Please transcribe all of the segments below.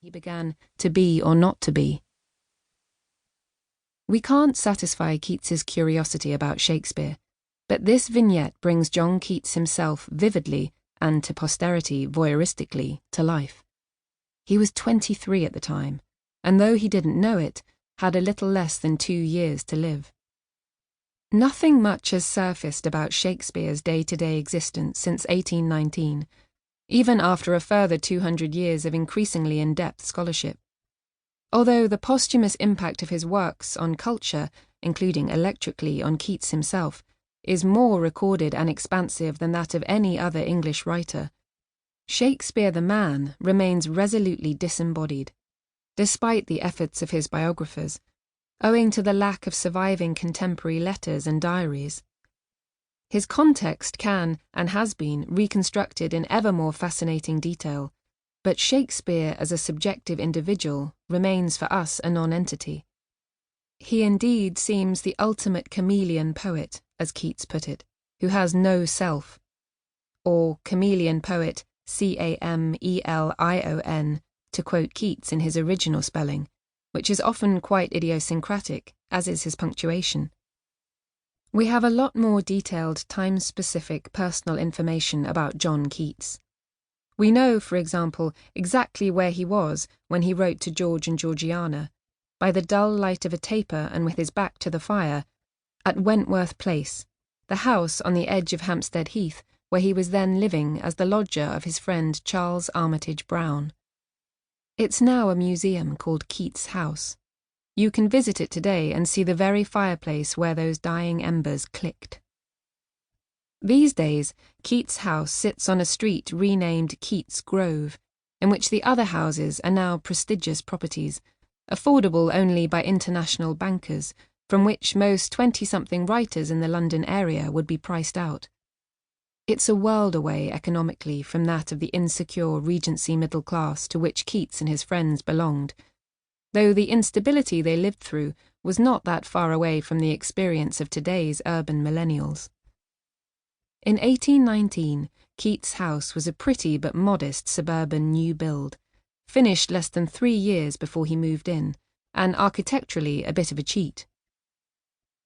he began to be or not to be. We can't satisfy Keats's curiosity about Shakespeare, but this vignette brings John Keats himself vividly and to posterity voyeuristically to life. He was 23 at the time, and though he didn't know it, had a little less than 2 years to live. Nothing much has surfaced about Shakespeare's day-to-day existence since 1819, even after a further 200 years of increasingly in-depth scholarship. Although the posthumous impact of his works on culture, including electrically on Keats himself, is more recorded and expansive than that of any other English writer, Shakespeare the man remains resolutely disembodied, despite the efforts of his biographers, owing to the lack of surviving contemporary letters and diaries. His context can and has been reconstructed in ever more fascinating detail, but Shakespeare as a subjective individual remains for us a non-entity. He indeed seems the ultimate chameleon poet, as Keats put it, who has no self. Or chameleon poet, Camelion, to quote Keats in his original spelling, which is often quite idiosyncratic, as is his punctuation. We have a lot more detailed time-specific personal information about John Keats. We know, for example, exactly where he was when he wrote to George and Georgiana, by the dull light of a taper and with his back to the fire, at Wentworth Place, the house on the edge of Hampstead Heath, where he was then living as the lodger of his friend Charles Armitage Brown. It's now a museum called Keats House. You can visit it today and see the very fireplace where those dying embers clicked. These days, Keats House sits on a street renamed Keats Grove, in which the other houses are now prestigious properties, affordable only by international bankers, from which most 20-something writers in the London area would be priced out. It's a world away economically from that of the insecure Regency middle class to which Keats and his friends belonged, though the instability they lived through was not that far away from the experience of today's urban millennials. In 1819, Keats House was a pretty but modest suburban new build, finished less than 3 years before he moved in, and architecturally a bit of a cheat.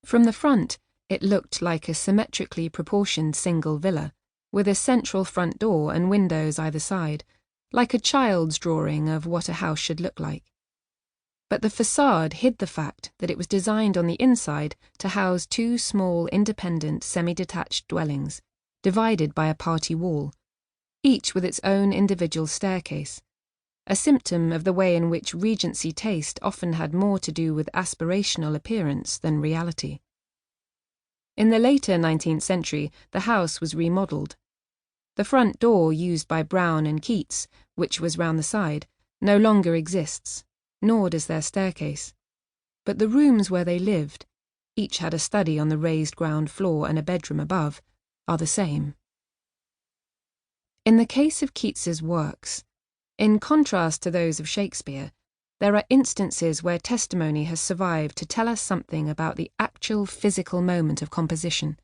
From the front, it looked like a symmetrically proportioned single villa, with a central front door and windows either side, like a child's drawing of what a house should look like. But the facade hid the fact that it was designed on the inside to house 2 small independent semi-detached dwellings, divided by a party wall, each with its own individual staircase, a symptom of the way in which Regency taste often had more to do with aspirational appearance than reality. In the later 19th century, the house was remodelled. The front door used by Brown and Keats, which was round the side, no longer exists, nor does their staircase. But the rooms where they lived, each had a study on the raised ground floor and a bedroom above, are the same. In the case of Keats's works, in contrast to those of Shakespeare, there are instances where testimony has survived to tell us something about the actual physical moment of composition.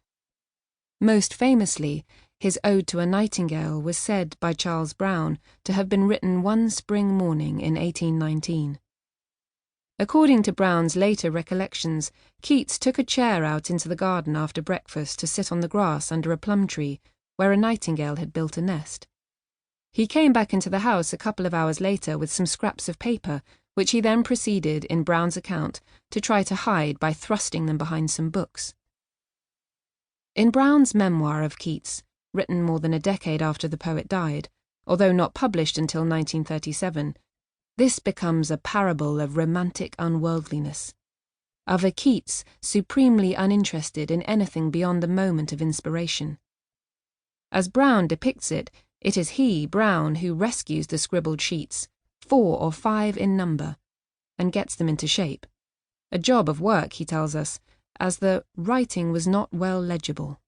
Most famously, his Ode to a Nightingale was said by Charles Brown to have been written one spring morning in 1819. According to Brown's later recollections, Keats took a chair out into the garden after breakfast to sit on the grass under a plum tree, where a nightingale had built a nest. He came back into the house a couple of hours later with some scraps of paper, which he then proceeded, in Brown's account, to try to hide by thrusting them behind some books. In Brown's memoir of Keats, written more than a decade after the poet died, although not published until 1937, this becomes a parable of romantic unworldliness, of a Keats supremely uninterested in anything beyond the moment of inspiration. As Brown depicts it, it is he, Brown, who rescues the scribbled sheets, 4 or 5 in number, and gets them into shape. A job of work, he tells us, as the writing was not well legible.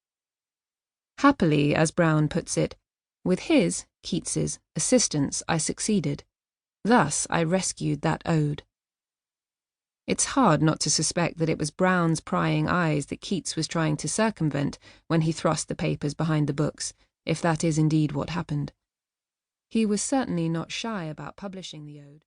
Happily, as Brown puts it, with his, Keats's, assistance I succeeded. Thus I rescued that ode. It's hard not to suspect that it was Brown's prying eyes that Keats was trying to circumvent when he thrust the papers behind the books, if that is indeed what happened. He was certainly not shy about publishing the ode.